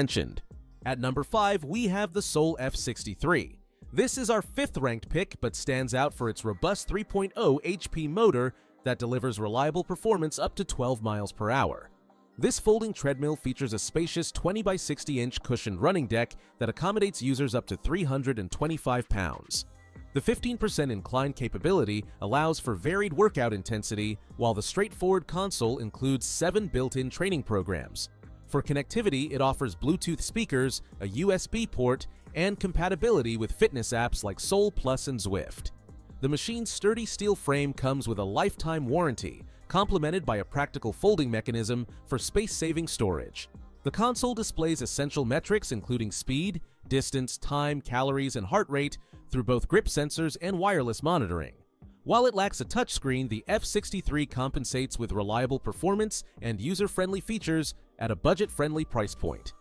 mentioned. At number 5, we have the Soul F63. This is our 5th ranked pick, but stands out for its robust 3.0 HP motor that delivers reliable performance up to 12 miles per hour. This folding treadmill features a spacious 20 by 60 inch cushioned running deck that accommodates users up to 325 pounds. The 15% incline capability allows for varied workout intensity, while the straightforward console includes 7 built-in training programs. For connectivity, it offers Bluetooth speakers, a USB port, and compatibility with fitness apps like Soul Plus and Zwift. The machine's sturdy steel frame comes with a lifetime warranty, complemented by a practical folding mechanism for space-saving storage. The console displays essential metrics including speed, distance, time, calories, and heart rate through both grip sensors and wireless monitoring. While it lacks a touchscreen, the F63 compensates with reliable performance and user-friendly features at a budget-friendly price point.